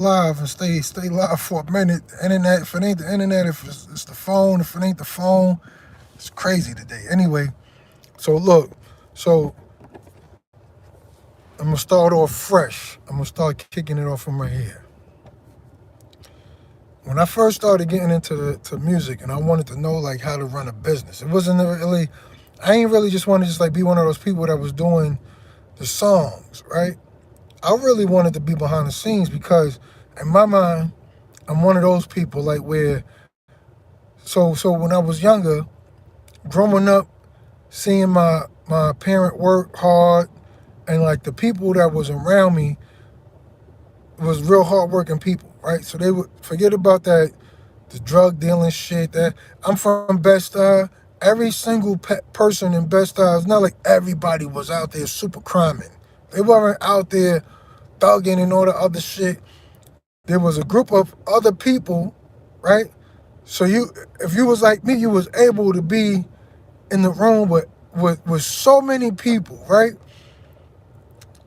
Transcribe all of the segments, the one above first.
live and stay live for a minute. The internet, if it ain't the internet, if it's the phone, if it ain't the phone, it's crazy today. Anyway, so look, so I'm gonna start off fresh. I'm gonna start kicking it off from right here. When I first started getting into to music and I wanted to know like how to run a business, it wasn't really. I ain't really just want to just like be one of those people that was doing the songs, right? I really wanted to be behind the scenes because in my mind, I'm one of those people like where so when I was younger, growing up, seeing my parent work hard and like the people that was around me was real hardworking people, right? So they would forget about that the drug dealing shit. That I'm from Bed-Stuy. Every single person in Bed-Stuy, it's not like everybody was out there super criming. They weren't out there thugging and all the other shit. There was a group of other people, right? So if you was like me, you was able to be in the room with so many people, right?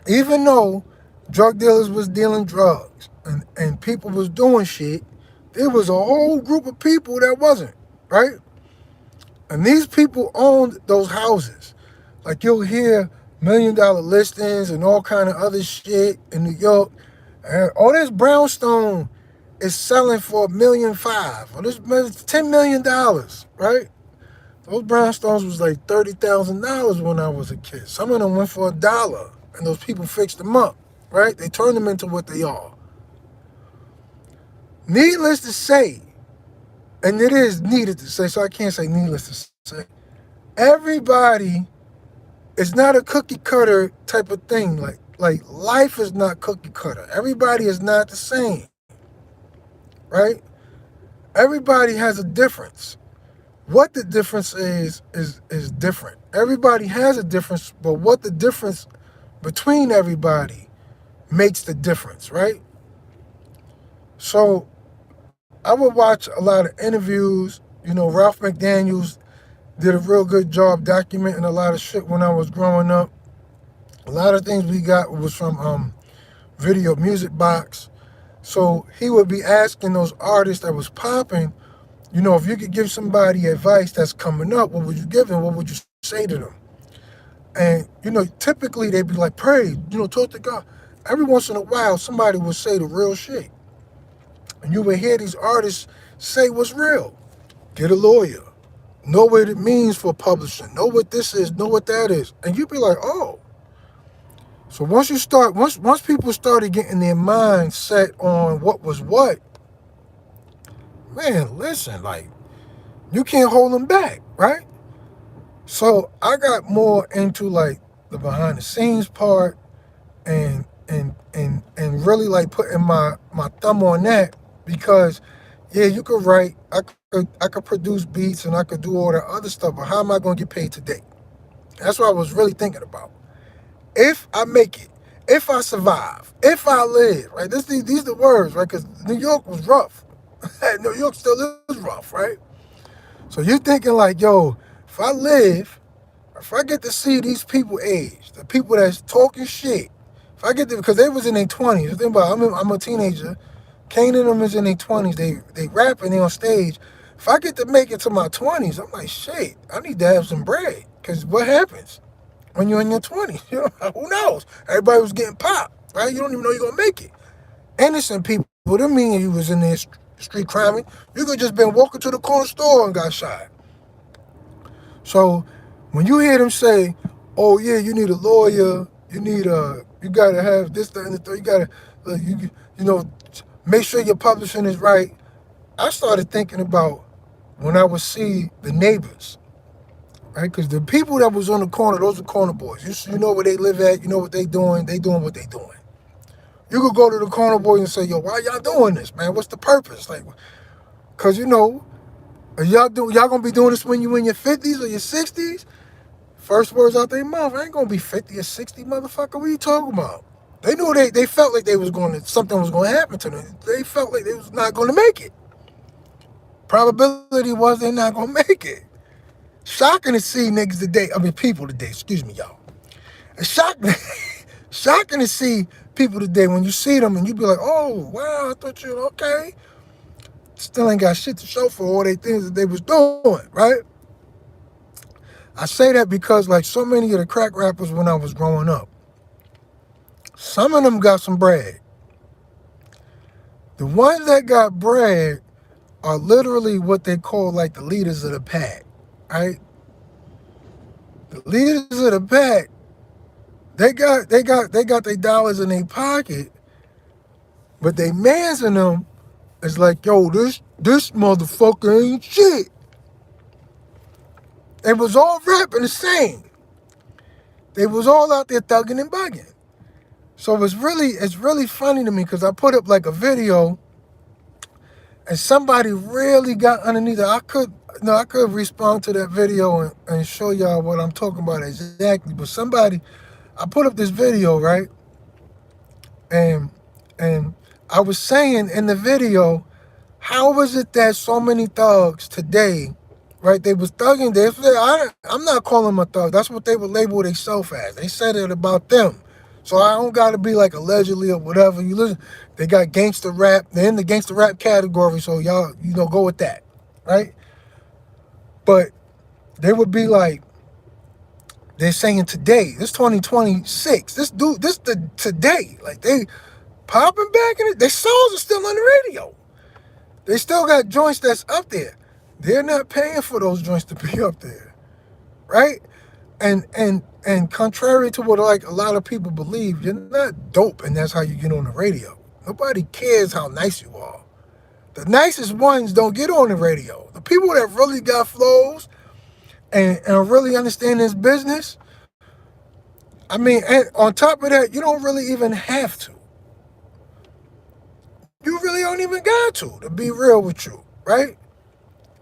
Even though drug dealers was dealing drugs and people was doing shit, there was a whole group of people that wasn't, right? And these people owned those houses. Like you'll hear $1 million listings and all kind of other shit in New York. And all this brownstone is selling for $1.5 million. Or this $10 million, right? Those brownstones was like $30,000 when I was a kid. Some of them went for $1, and those people fixed them up, right? They turned them into what they are. Needless to say, and it is needed to say, so I can't say needless to say, everybody is not a cookie cutter type of thing. Like life is not cookie cutter. Everybody is not the same, right? Everybody has a difference. What the difference is different. Everybody has a difference, but what the difference between everybody makes the difference, right? So I would watch a lot of interviews. Ralph McDaniels did a real good job documenting a lot of shit when I was growing up. A lot of things we got was from Video Music Box. So he would be asking those artists that was popping, if you could give somebody advice that's coming up, what would you give them? What would you say to them? And, typically they'd be like, pray, talk to God. Every once in a while, somebody would say the real shit. And you would hear these artists say what's real. Get a lawyer. Know what it means for publishing. Know what this is. Know what that is. And you'd be like, oh. So once people started getting their mind set on what was what, man, listen, like, you can't hold them back, right? So I got more into like the behind the scenes part and really like putting my thumb on that because yeah, you could write, I could produce beats and I could do all that other stuff, but how am I gonna get paid today? That's what I was really thinking about. If I make it, if I survive, if I live, right? These are the words, right? Because New York was rough. New York still is rough, right? So you're thinking like, yo, if I live, if I get to see these people age, the people that's talking shit, if I get to, because they was in their 20s. Think about it, I'm a teenager. Kane and them is in their 20s. They rapping, they on stage. If I get to make it to my 20s, I'm like, shit, I need to have some bread. Because what happens when you're in your 20s? Who knows? Everybody was getting popped, right? You don't even know you're going to make it. Innocent people, what do you mean you was in there street criming? You could just been walking to the corner store and got shot. So when you hear them say, "Oh yeah, you need a lawyer, you gotta have this, that, and the third, you gotta, you know, make sure your publishing is right." I started thinking about when I would see the neighbors, right? Because the people that was on the corner, those are corner boys. You know where they live at, you know what they doing what they doing. You could go to the corner boys and say, "Yo, why y'all doing this, man? What's the purpose?" Like, cause y'all gonna be doing this when you in your 50s or your 60s? First words out their mouth, I ain't gonna be 50 or 60, motherfucker. What are you talking about? They knew they felt like they was something was gonna happen to them. They felt like they was not gonna make it. Probability was they not gonna make it. Shocking to see people today, excuse me, y'all. It's shocking, shocking to see people today, when you see them and you be like, oh, wow, I thought you were okay. Still ain't got shit to show for all they things that they was doing, right? I say that because like so many of the crack rappers when I was growing up, some of them got some bread. The ones that got bread are literally what they call like the leaders of the pack, right? The leaders of the pack, they got their dollars in their pocket, but they mans in them is like, yo, this motherfucker ain't shit. They was all rapping the same. They was all out there thugging and bugging. So it's really funny to me because I put up like a video and somebody really got underneath it. I could respond to that video and show y'all what I'm talking about exactly. But I put up this video, right? And and I was saying in the video, how was it that so many thugs today, right? They was thugging. I'm not calling them a thug. That's what they would label themselves as. They said it about them. So I don't got to be like allegedly or whatever. You listen, they got gangster rap. They're in the gangster rap category. So y'all, go with that, right? But they would be like, they're saying today, this 2026, this today, like they popping back in it. Their songs are still on the radio. They still got joints that's up there. They're not paying for those joints to be up there, right? And contrary to what like a lot of people believe, you're not dope, and that's how you get on the radio. Nobody cares how nice you are. The nicest ones don't get on the radio. The people that really got flows and really understand this business, I mean, and on top of that, you don't really even have to. You really don't even got to be real with you, right?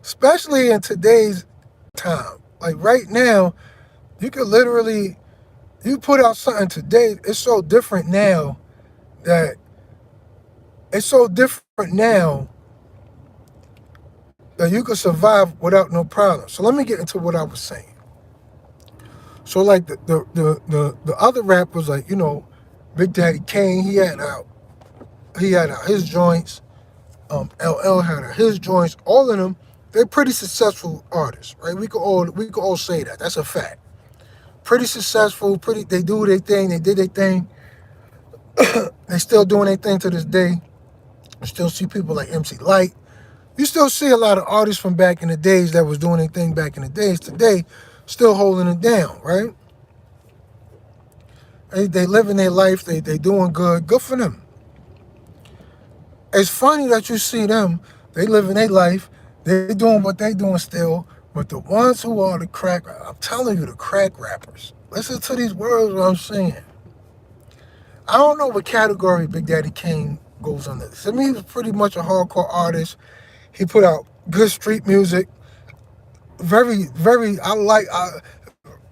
Especially in today's time. Like right now, you could literally, you put out something today, it's so different now that you could survive without no problem. So let me get into what I was saying. So like the other rappers, like, Big Daddy Kane, he had out his joints. LL had out his joints. All of them, they're pretty successful artists, right? We could all say that. That's a fact. Pretty successful. They do their thing. They did their thing. They still doing their thing to this day. You still see people like MC Light. You still see a lot of artists from back in the days that was doing their thing back in the days. Today, still holding it down, right? They living their life. They doing good. Good for them. It's funny that you see them. They living their life. They doing what they doing still. But the ones who are the crack, I'm telling you, the crack rappers. Listen to these words what I'm saying. I don't know what category Big Daddy Kane goes under. To me, he was pretty much a hardcore artist. He put out good street music. Very, very,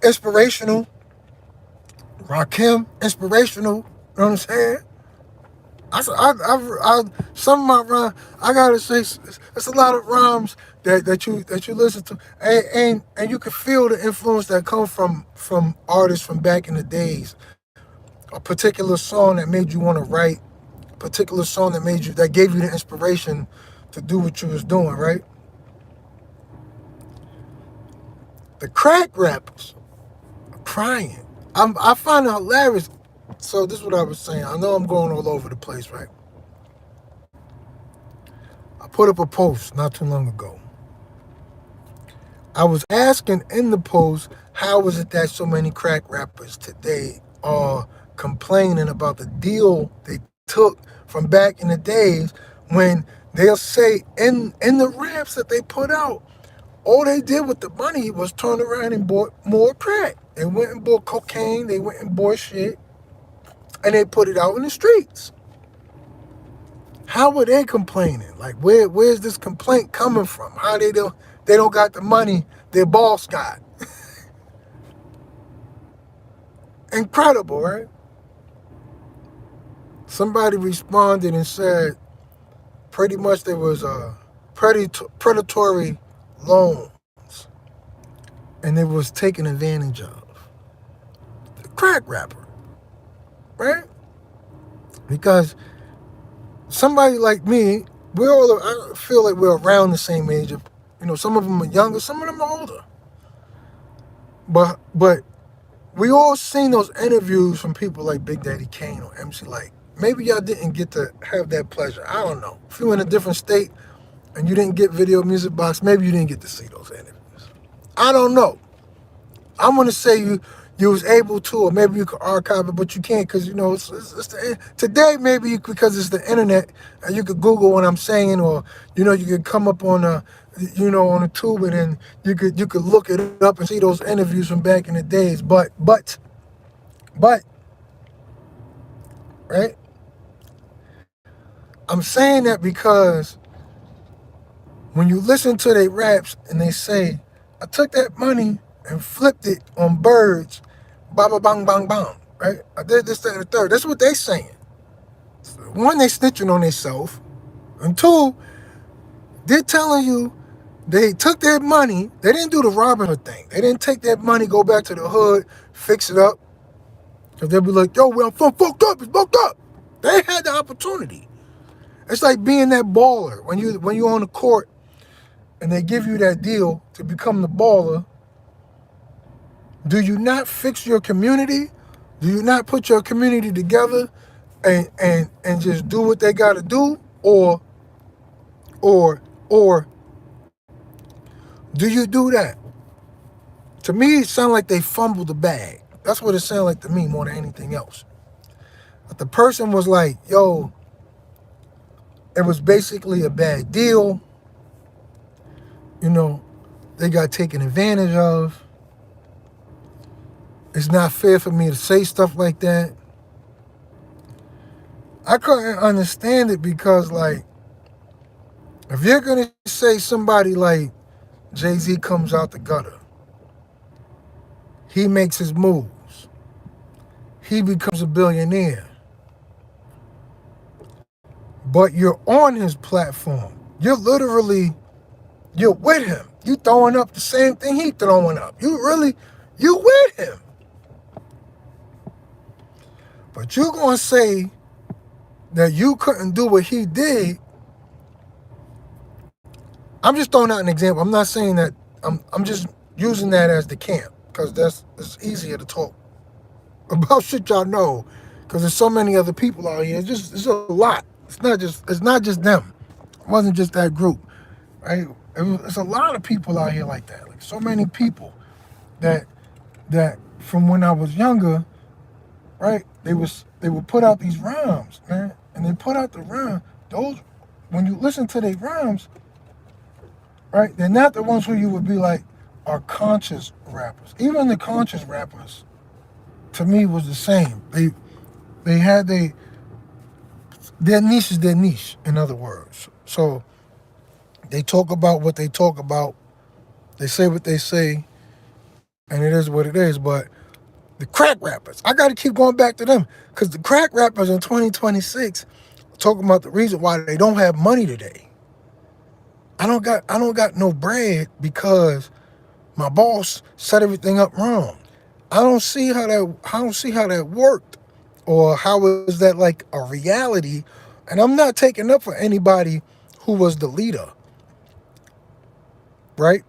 inspirational. Rakim, inspirational. You know what I'm saying? Some of my rhymes, I gotta say, it's a lot of rhymes that you listen to, and you can feel the influence that comes from artists from back in the days. A particular song that made you want to write, a particular song that gave you the inspiration to do what you was doing, right? The crack rappers are crying. I find it hilarious. So this is what I was saying. I know I'm going all over the place, right? I put up a post not too long ago. I was asking in the post, how is it that so many crack rappers today are complaining about the deal they took from back in the days when they'll say in the raps that they put out, all they did with the money was turn around and bought more crack. They went and bought cocaine, they went and bought shit, and they put it out in the streets. How were they complaining? Like, where's this complaint coming from? How they don't got the money their boss got? Incredible, right? Somebody responded and said pretty much there was predatory loans and it was taken advantage of. The crack rapper, right? Because somebody like me, I feel like we're around the same age. Some of them are younger, some of them are older. But we all seen those interviews from people like Big Daddy Kane or MC Light. Maybe y'all didn't get to have that pleasure. I don't know. If you're in a different state and you didn't get Video Music Box, maybe you didn't get to see those interviews. I don't know. I'm gonna say you was able to, or maybe you could archive it, but you can't because today maybe because it's the internet and you could Google what I'm saying, or you could come up on on a tube and then you could look it up and see those interviews from back in the days. But right, I'm saying that because when you listen to their raps and they say, I took that money and flipped it on birds, ba ba bang bang bang, right? I did this, that, and the third. That's what they saying. One, they snitching on themselves. And two, they're telling you they took their money. They didn't do the Robin Hood thing. They didn't take that money, go back to the hood, fix it up. Because they'll be like, yo, where I'm from, fucked up, it's fucked up. They had the opportunity. It's like being that baller. When you're on the court and they give you that deal to become the baller, do you not fix your community? Do you not put your community together and just do what they gotta do? Or do you do that? To me, it sounds like they fumbled the bag. That's what it sounded like to me more than anything else. But the person was like, yo, it was basically a bad deal. They got taken advantage of. It's not fair for me to say stuff like that. I couldn't understand it because, like, if you're going to say somebody like Jay-Z comes out the gutter, he makes his moves, he becomes a billionaire, but you're on his platform, you're with him. You throwing up the same thing he throwing up. You with him. But you going to say that you couldn't do what he did. I'm just throwing out an example. I'm not saying that. I'm just using that as the camp because it's easier to talk about shit y'all know because there's so many other people out here. It's a lot. It's not just them. It wasn't just that group, right? It's a lot of people out here like that. Like so many people that from when I was younger, right? They would put out these rhymes, man, and they put out the rhyme. Those when you listen to their rhymes, right? They're not the ones who you would be like are conscious rappers. Even the conscious rappers, to me, was the same. They had their niche is their niche. In other words, so they talk about what they talk about. They say what they say, and it is what it is. But the crack rappers, I got to keep going back to them because the crack rappers in 2026 are talking about the reason why they don't have money today. I don't got no bread because my boss set everything up wrong. I don't see how that worked, or how is that like a reality. And I'm not taking up for anybody who was the leader, right?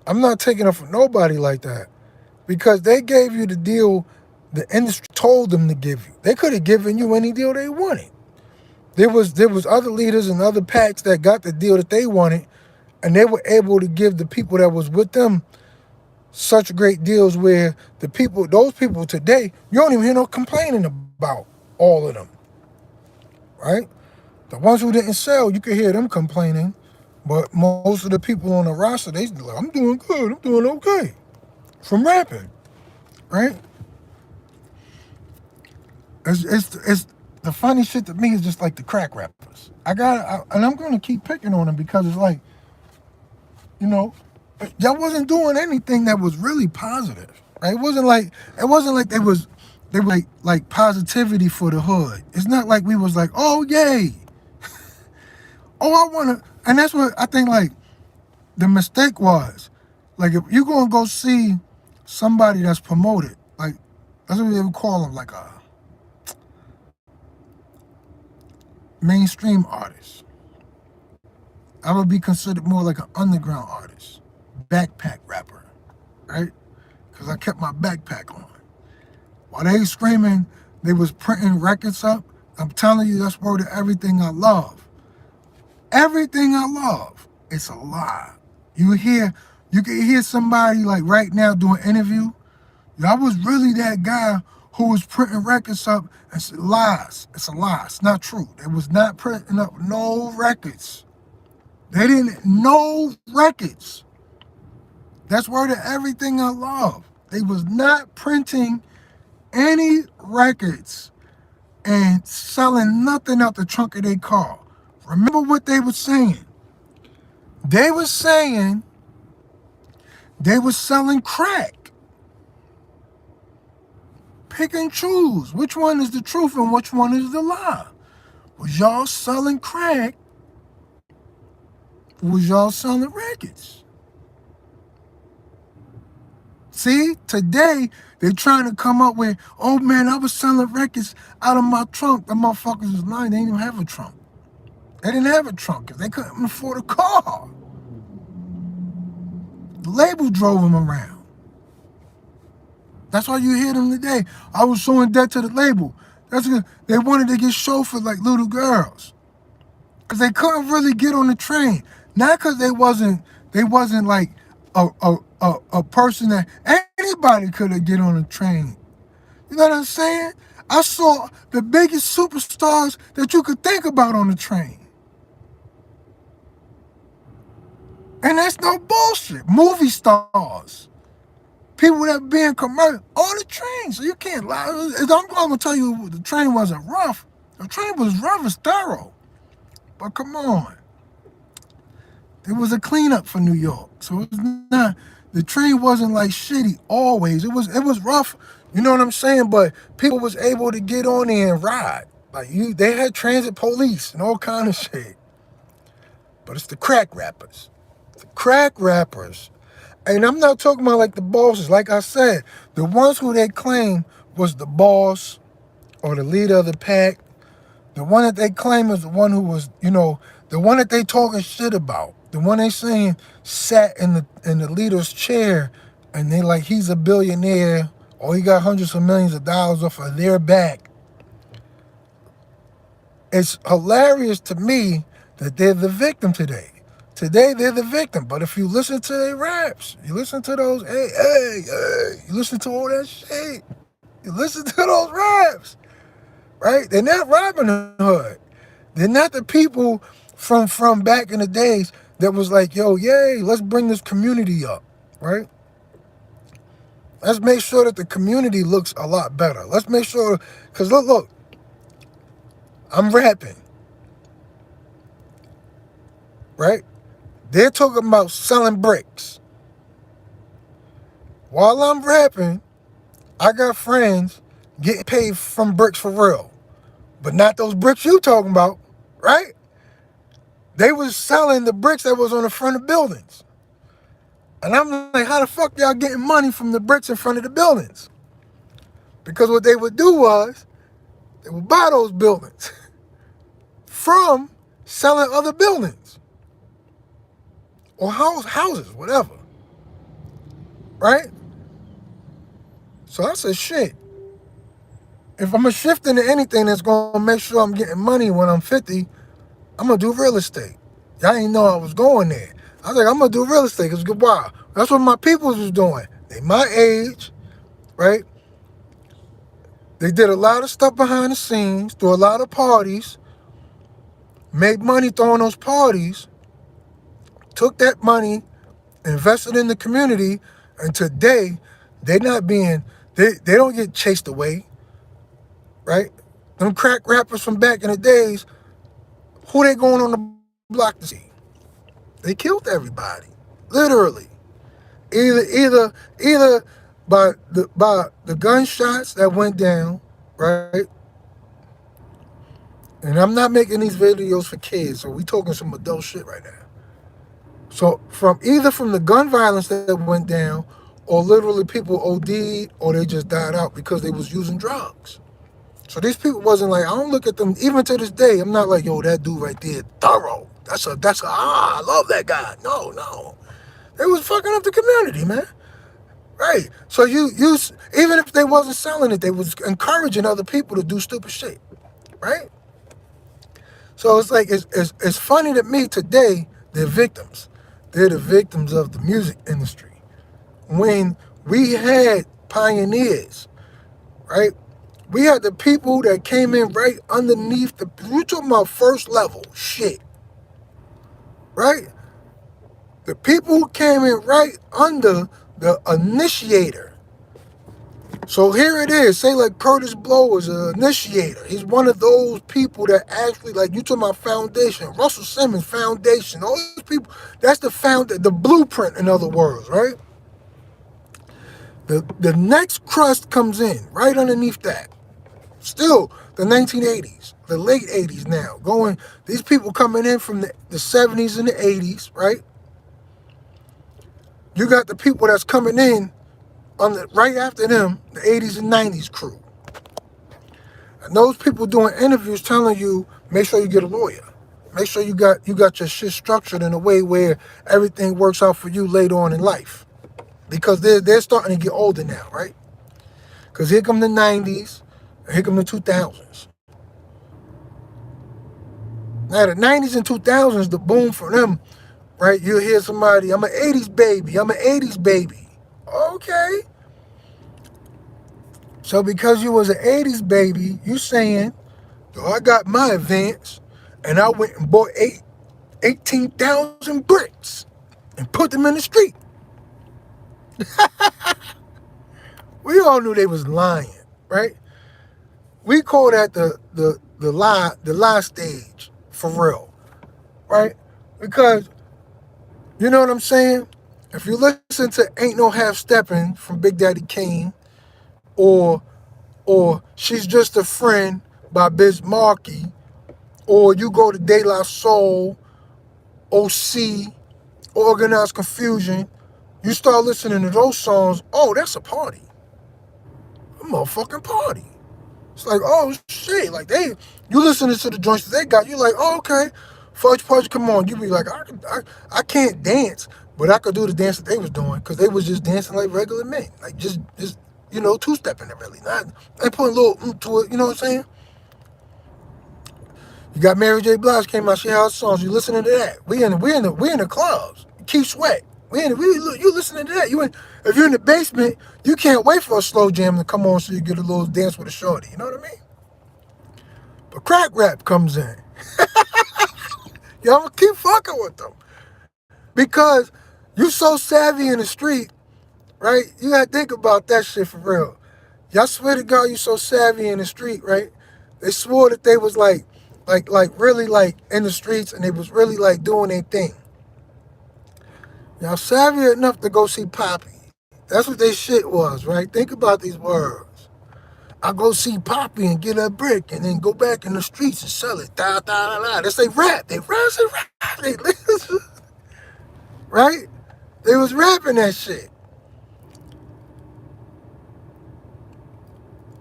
I'm not taking up for nobody like that because they gave you the deal the industry told them to give you. They could have given you any deal they wanted. There was other leaders and other packs that got the deal that they wanted, and they were able to give the people that was with them such great deals where those people today, you don't even hear no complaining about all of them, right? The ones who didn't sell, you could hear them complaining, but most of the people on the roster, they like, I'm doing good, I'm doing okay from rapping, right? It's the funny shit to me is just like the crack rappers. And I'm going to keep picking on them because it's like, y'all wasn't doing anything that was really positive, right? It wasn't like they were like positivity for the hood. It's not like we was like, oh yay, oh I wanna, and that's what I think like the mistake was. Like if you gonna go see somebody that's promoted, like that's what they would call them, like mainstream artist. I would be considered more like an underground artist, backpack rapper, right? Because I kept my backpack on. While they screaming, they was printing records up. I'm telling you, that's word of everything I love. Everything I love, it's a lie. You can hear somebody like right now doing an interview. I was really that guy who was printing records up and said, lies. It's a lie. It's not true. They was not printing up no records. They didn't, no records. That's word of everything I love. They was not printing any records and selling nothing out the trunk of their car. Remember what they were saying? They were saying they were selling crack. Pick and choose. Which one is the truth and which one is the lie? Was y'all selling crack? Or was y'all selling records? See, today they trying to come up with, oh man, I was selling records out of my trunk. The motherfuckers was lying. They didn't even have a trunk. They didn't have a trunk because they couldn't afford a car. The label drove them around. That's why you hear them today. I was so in debt to the label. That's because they wanted to get chauffeured like little girls. Because they couldn't really get on the train. Not because they wasn't like a person that anybody could have get on a train. You know what I'm saying? I saw the biggest superstars that you could think about on the train. And that's no bullshit. Movie stars. People that be in commercial on the train. So you can't lie. I'm going to tell you the train wasn't rough. The train was rough and thorough. But come on. It was a cleanup for New York. So it was not, the train wasn't like shitty always. It was rough, you know what I'm saying? But people was able to get on there and ride. They had transit police and all kind of shit. But it's the crack rappers. The crack rappers. And I'm not talking about like the bosses. Like I said, the ones who they claim was the boss or the leader of the pack. The one that they claim is the one who was, the one that they talking shit about. The one they saying sat in the leader's chair and they like he's a billionaire or he got hundreds of millions of dollars off of their back. It's hilarious to me that they're the victim today. Today they're the victim. But if you listen to their raps, you listen to those, hey, you listen to all that shit. You listen to those raps, right? They're not Robin Hood. They're not the people from back in the days that was like, yo, yay, let's bring this community up, right? Let's make sure that the community looks a lot better. Let's make sure, because look, I'm rapping, right? They're talking about selling bricks. While I'm rapping, I got friends getting paid from bricks for real. But not those bricks you talking about, right? They was selling the bricks that was on the front of buildings. And I'm like, how the fuck y'all getting money from the bricks in front of the buildings? Because what they would do was, they would buy those buildings from selling other buildings. Or houses, whatever. Right? So I said, shit. If I'm going to shift into anything that's going to make sure I'm getting money when I'm 50, I'm going to do real estate. Y'all didn't know I was going there. I was like, I'm going to do real estate because wow, that's what my peoples was doing. They my age, right? They did a lot of stuff behind the scenes, threw a lot of parties, made money throwing those parties, took that money, invested in the community, and today they don't get chased away, right? Them crack rappers from back in the days, who they going on the block to see? They killed everybody, literally. Either by the gunshots that went down, right? And I'm not making these videos for kids, so we talking some adult shit right now. So from the gun violence that went down, or literally people OD'd, or they just died out because they was using drugs. So these people wasn't like, I don't look at them, even to this day, I'm not like, yo, that dude right there, thorough. I love that guy. No, no. They was fucking up the community, man. Right. So even if they wasn't selling it, they was encouraging other people to do stupid shit. Right? So it's like, it's funny to me today, they're victims. They're the victims of the music industry. When we had pioneers, right? We had the people that came in right underneath we're talking about first level shit, right? The people who came in right under the initiator. So here it is. Say like Curtis Blow is an initiator. He's one of those people that actually, like you talking about foundation, Russell Simmons foundation, all these people, that's the blueprint, in other words, right? The next crust comes in right underneath that. Still the 1980s, the late 80s now. These people coming in from the 70s and the 80s, right? You got the people that's coming in right after them, the 80s and 90s crew. And those people doing interviews telling you, make sure you get a lawyer. Make sure you got your shit structured in a way where everything works out for you later on in life. Because they're starting to get older now, right? Because here come the 90s, and here come the 2000s. Now the 90s and 2000s, the boom for them, right? You'll hear somebody, I'm an 80s baby, I'm an 80s baby. Okay. So because you was an 80s baby, you saying, yo, I got my advance, and I went and bought 18,000 bricks and put them in the street. We all knew they was lying, right? We call that the lie stage, for real, right? Because, you know what I'm saying? If you listen to Ain't No Half Steppin' from Big Daddy Kane, or She's Just a Friend by Biz Markie, or you go to De La Soul, OC, Organized Confusion, you start listening to those songs, oh, that's a party. A motherfucking party. It's like, oh shit, like you listening to the joints that they got, you like, oh, okay, Fudge Pudge, come on. You be like, I can't dance, but I could do the dance that they was doing, because they was just dancing like regular men, like just two-stepping it really. Not they putting a little to it, you know what I'm saying? You got Mary J. Blige came out, she had her songs. You listening to that? We in the clubs. Keep Sweat. You listening to that? If you're in the basement, you can't wait for a slow jam to come on so you get a little dance with a shorty. You know what I mean? But crack rap comes in. Yo, I'm gonna keep fucking with them because you so savvy in the street, right? You gotta think about that shit for real. Y'all swear to God, you so savvy in the street, right? They swore that they was like really like in the streets, and they was really like doing their thing. Y'all savvy enough to go see Poppy. That's what they shit was, right? Think about these words. I go see Poppy and get a brick, and then go back in the streets and sell it. Da da da da. That's they rap. They rap. They listen, right? They was rapping that shit.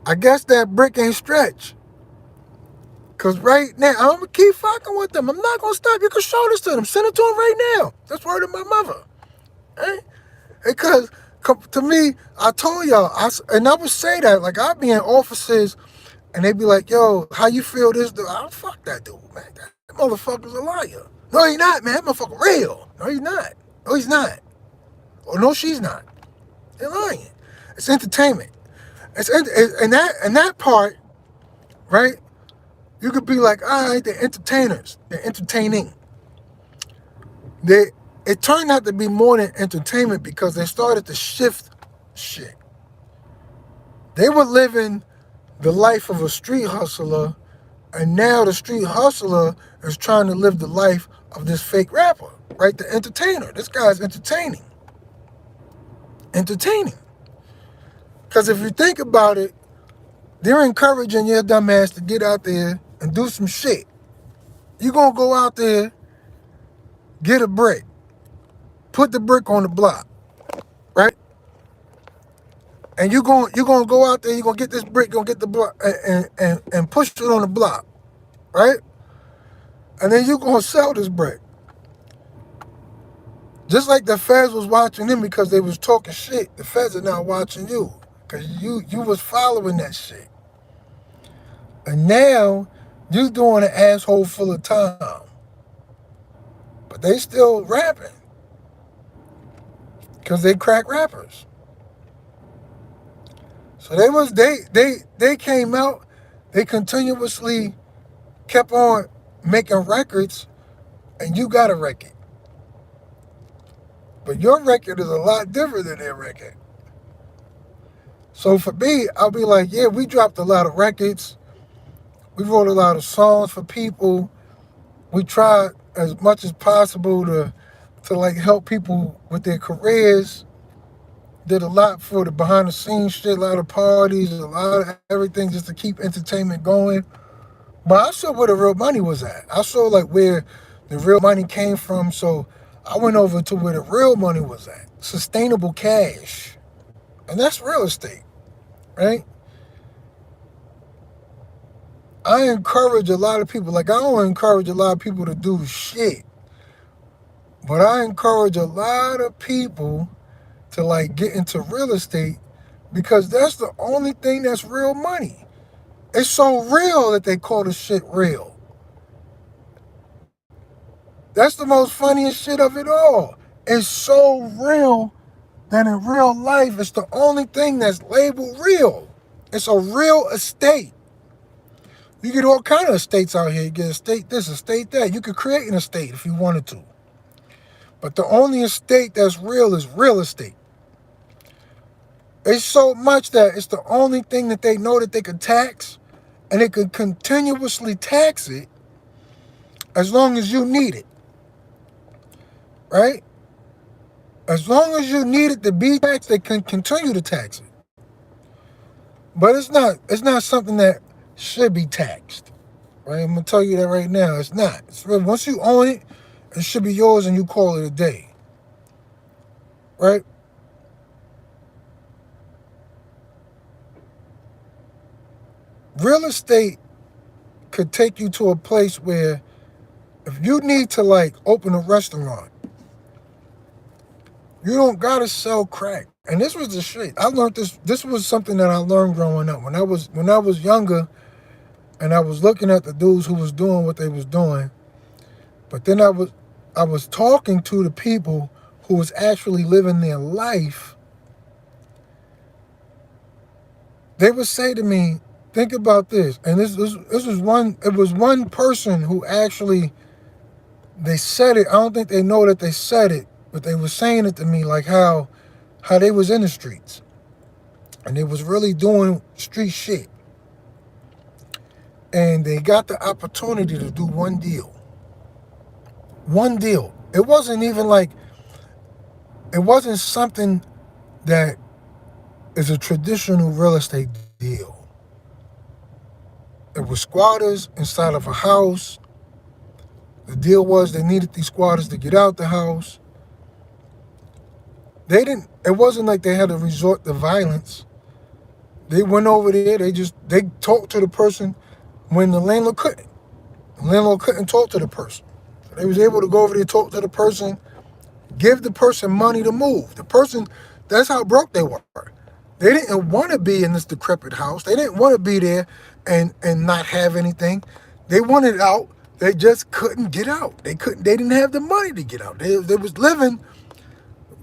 I guess that brick ain't stretch. Cause right now, I'm gonna keep fucking with them. I'm not gonna stop. You can show this to them. Send it to them right now. That's word of my mother. Right? Because to me, I told y'all, and I would say that, like I'd be in offices and they'd be like, yo, how you feel this dude? I don't fuck that dude, man. That motherfucker's a liar. No, he's not, man. That motherfucker real. No, he's not. No, he's not. Or no, she's not. They're lying. It's entertainment. And that part, right? You could be like, all right, they're entertainers. They're entertaining. It turned out to be more than entertainment because they started to shift shit. They were living the life of a street hustler, and now the street hustler is trying to live the life of this fake rapper, right? The entertainer. This guy's entertaining. Entertaining. Because if you think about it, they're encouraging your dumb ass to get out there and do some shit. You're going to go out there, get a brick, put the brick on the block, right? And you're gonna go out there, you're gonna get this brick, you're gonna get the block and push it on the block, right? And then you're gonna sell this brick. Just like the feds was watching them because they was talking shit, the feds are now watching you. Cause you was following that shit. And now you doing an asshole full of time. But they still rapping. Cause they crack rappers. So they came out, they continuously kept on making records, and you got a record. But your record is a lot different than their record. So for me, I'll be like, yeah, we dropped a lot of records. We wrote a lot of songs for people. We tried as much as possible to like help people with their careers. Did a lot for the behind the scenes shit, a lot of parties, a lot of everything just to keep entertainment going. But I saw where the real money was at. I saw like where the real money came from. So I went over to where the real money was at. Sustainable cash. And that's real estate, right? I encourage a lot of people, like I don't encourage a lot of people to do shit. But I encourage a lot of people to like get into real estate because that's the only thing that's real money. It's so real that they call the shit real. That's the most funniest shit of it all. It's so real that in real life, it's the only thing that's labeled real. It's a real estate. You get all kind of estates out here. You get estate this, estate that. You could create an estate if you wanted to. But the only estate that's real is real estate. It's so much that it's the only thing that they know that they could tax, and they could continuously tax it as long as you need it. Right? As long as you need it to be taxed, they can continue to tax it. But it's not something that should be taxed. Right? I'm gonna tell you that right now. It's not. It's really, once you own it, it should be yours and you call it a day. Right? Real estate could take you to a place where if you need to like open a restaurant, you don't gotta sell crack. And this was the shit. I learned this. This was something that I learned growing up. When I was younger, and I was looking at the dudes who was doing what they was doing, but then I was talking to the people who was actually living their life. They would say to me, "Think about this." And this was one. It was one person who actually they said it. I don't think they know that they said it, but they were saying it to me like how they was in the streets and they was really doing street shit. And they got the opportunity to do one deal. One deal. It wasn't even like, it wasn't something that is a traditional real estate deal. It was squatters inside of a house. The deal was they needed these squatters to get out the house. It wasn't like they had to resort to violence. They went over there, they talked to the person when the landlord couldn't. The landlord couldn't talk to the person. So they was able to go over there, talk to the person, give the person money to move. The person, that's how broke they were. They didn't want to be in this decrepit house. They didn't want to be there and not have anything. They wanted out. They just couldn't get out. They didn't have the money to get out. They was living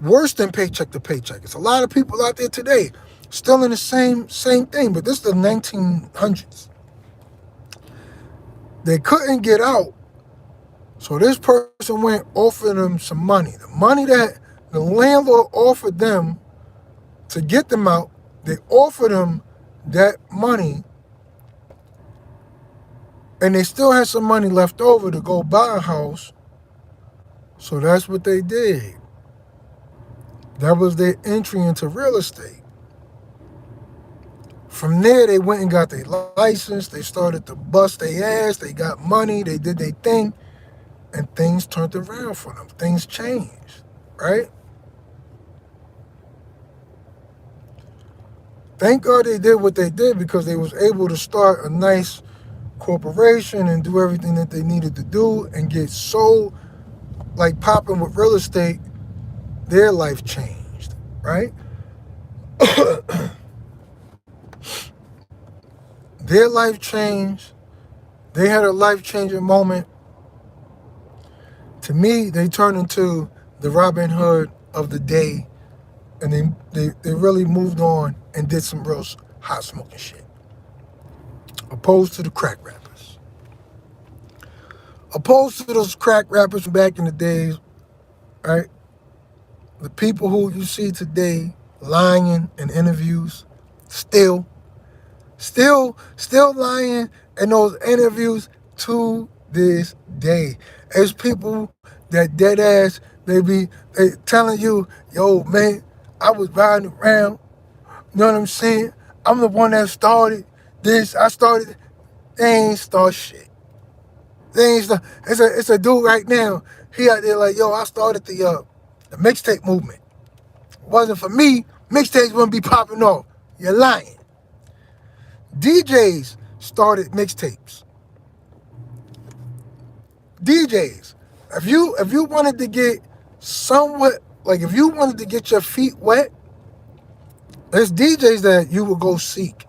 worse than paycheck to paycheck. It's a lot of people out there today still in the same thing, but this is the 1900s. They couldn't get out, so this person went offered them some money. The money that the landlord offered them to get them out, they offered them that money, and they still had some money left over to go buy a house, so that's what they did. That was their entry into real estate. From there, they went and got their license. They started to bust their ass. They got money. They did their thing. And things turned around for them. Things changed, right? Thank God they did what they did because they was able to start a nice corporation and do everything that they needed to do and get so like popping with real estate, their life changed, right? Their life changed. They had a life changing moment. To me, they turned into the Robin Hood of the day, and they really moved on and did some real hot smoking shit, opposed to the crack rappers. Opposed to those crack rappers from back in the days, right? The people who you see today lying in interviews, still, still lying in those interviews to this day. There's people that dead ass, they telling you, yo man, I was riding around, you know what I'm saying? I'm the one that started this. I started. They ain't start shit. They ain't start. It's a dude right now. He out there like, yo, I started the mixtape movement. If it wasn't for me, mixtapes wouldn't be popping off. You're lying. DJs started mixtapes. DJs. If you wanted to get somewhat like if you wanted to get your feet wet, there's DJs that you would go seek.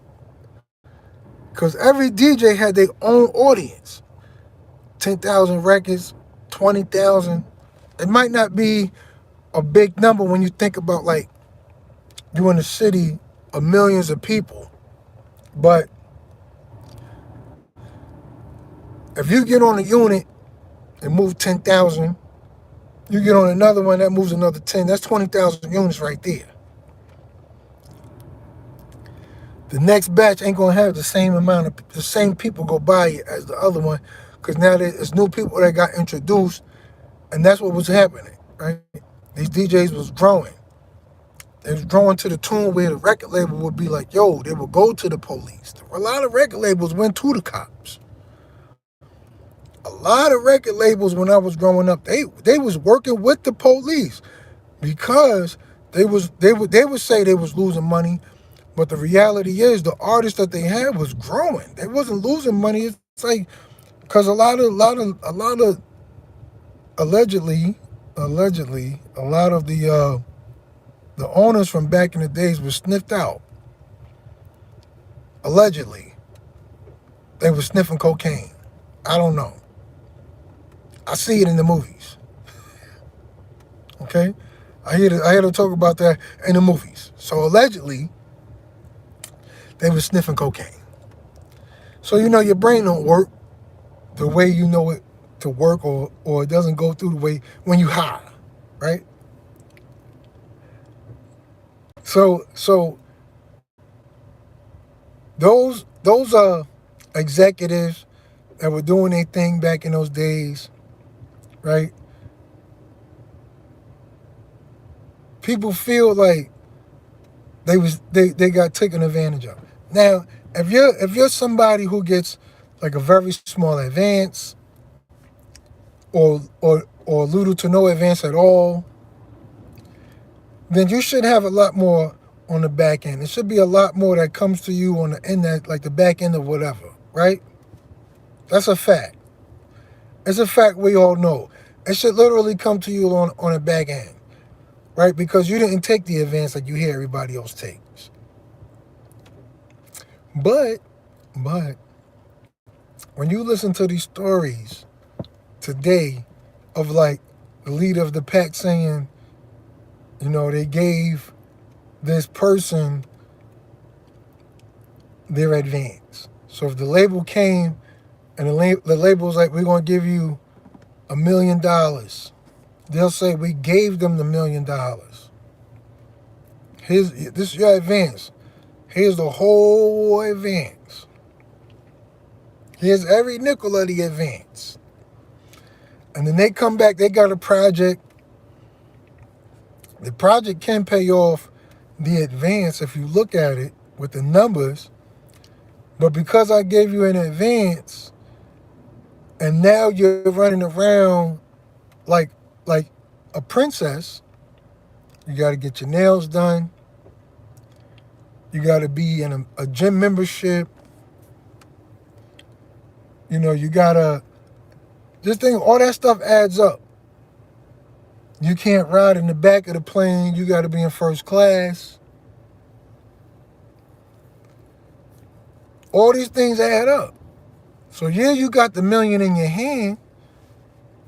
Because every DJ had their own audience. 10,000 records, 20,000. It might not be a big number when you think about like you in a city of millions of people. But if you get on a unit and move 10,000, you get on another one that moves another 10. That's 20,000 units right there. The next batch ain't gonna have the same people go by it as the other one, because now there's new people that got introduced, and that's what was happening, right? These DJs was growing. They was growing to the tune where the record label would be like, yo, they would go to the police. A lot of record labels went to the cops. A lot of record labels when I was growing up, they was working with the police because they would say they was losing money. But the reality is the artists that they had was growing. They wasn't losing money. It's like, because a lot of allegedly, a lot of the owners from back in the days were sniffed out. Allegedly, they were sniffing cocaine. I don't know. I see it in the movies. Okay, I hear to talk about that in the movies. So allegedly, they were sniffing cocaine. So your brain don't work the way you know it to work, or it doesn't go through the way when you high, right? So those executives that were doing their thing back in those days, right? People feel like they got taken advantage of. Now, if you're somebody who gets like a very small advance, or little to no advance at all, then you should have a lot more on the back end. It should be a lot more that comes to you on the end, that like the back end of whatever, right? That's a fact. It's a fact we all know. It should literally come to you on a back end, right? Because you didn't take the advance like you hear everybody else takes. But when you listen to these stories today of like the leader of the pack saying, they gave this person their advance. So if the label came and the label was like, we're going to give you $1 million, they'll say, we gave them the $1 million. This is your advance. Here's the whole advance. Here's every nickel of the advance. And then they come back, they got a project. The project can pay off the advance if you look at it with the numbers. But because I gave you an advance, and now you're running around like a princess, you got to get your nails done. You got to be in a gym membership. You got to, just think, all that stuff adds up. You can't ride in the back of the plane. You got to be in first class. All these things add up. So yeah, you got the million in your hand.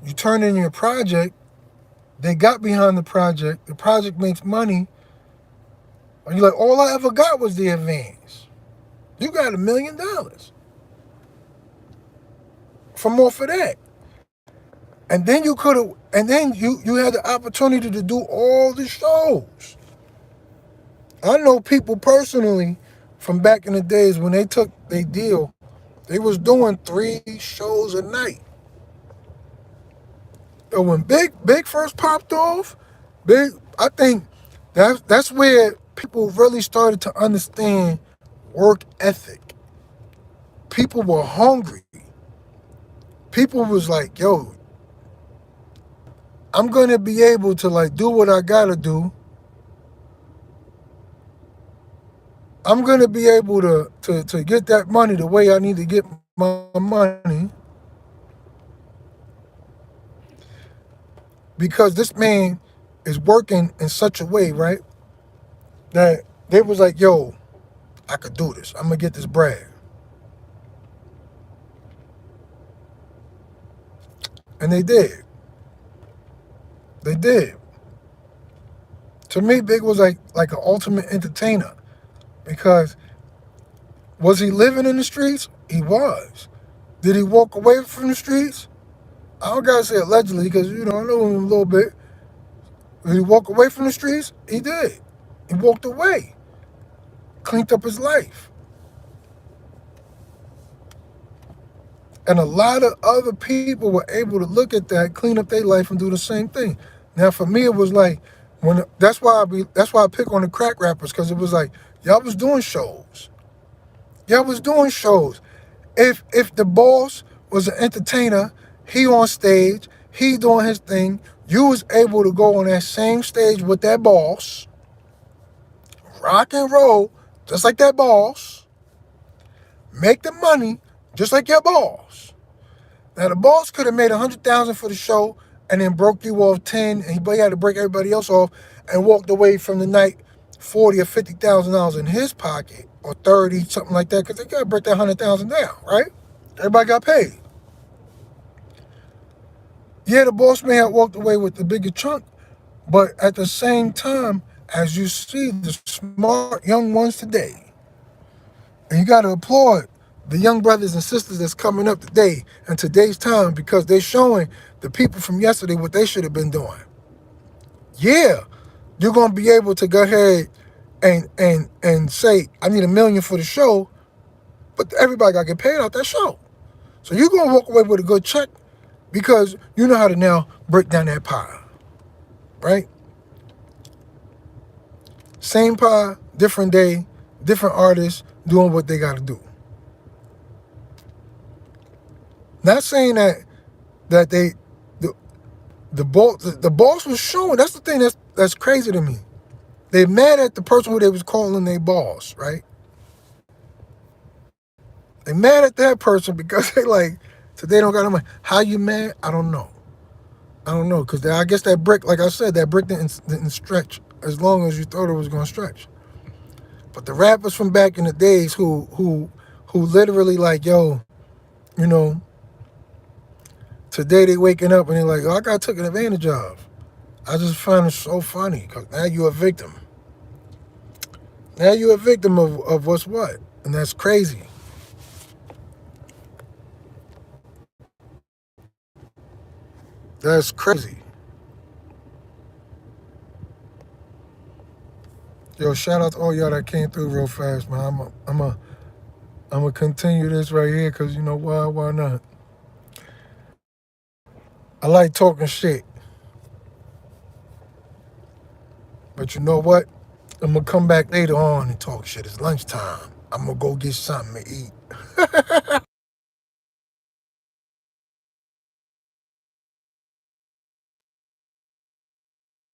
You turn in your project. They got behind the project. The project makes money. And you're like, all I ever got was the advance. You got $1 million from off of that. And then you could have, and then you had the opportunity to do all the shows. I know people personally from back in the days when they took their deal, they was doing 3 shows a night. And when Big first popped off, I think that's where people really started to understand work ethic. People were hungry. People was like, yo, I'm gonna be able to like do what I gotta do. I'm gonna be able to get that money the way I need to get my money. Because this man is working in such a way, right? That they was like, yo, I could do this. I'm gonna get this bread. And they did. They did. To me, Big was like an ultimate entertainer. Because was he living in the streets? He was. Did he walk away from the streets? I don't gotta say allegedly, because I know him a little bit. Did he walk away from the streets? He did. He walked away. Cleaned up his life. And a lot of other people were able to look at that, clean up their life, and do the same thing. Now, for me, it was like that's why I pick on the crack rappers, because it was like y'all was doing shows. Y'all was doing shows. If the boss was an entertainer, he on stage, he doing his thing. You was able to go on that same stage with that boss, rock and roll, just like that boss, make the money just like your boss. Now the boss could have made $100,000 for the show and then broke you off 10, and he had to break everybody else off and walked away from the night $40,000 or $50,000 in his pocket, or 30, something like that, because they gotta break that 100,000 down, right? Everybody got paid. Yeah, the boss may have walked away with the bigger chunk, but at the same time, as you see the smart young ones today, and you got to applaud the young brothers and sisters that's coming up today in today's time, because they're showing the people from yesterday what they should have been doing. Yeah, you're going to be able to go ahead and say, I need $1 million for the show, but everybody got to get paid out that show. So you're going to walk away with a good check, because you know how to now break down that pie, right? Same pie, different day, different artists doing what they got to do. Not saying that the boss was showing. That's the thing that's crazy to me. They mad at the person who they was calling their boss, right? They mad at that person because they like, so they don't got no money. How you mad? I don't know. Because I guess that brick, like I said, that brick didn't stretch as long as you thought it was going to stretch. But the rappers from back in the days who literally like, yo, today they waking up and they're like, oh, I got taken advantage of. I just find it so funny, because now you're a victim. Now you're a victim of what's what. And that's crazy. That's crazy. Yo, shout out to all y'all that came through real fast, man. I'm gonna continue this right here, because why not? I like talking shit. But you know what? I'm gonna come back later on and talk shit. It's lunchtime. I'm gonna go get something to eat.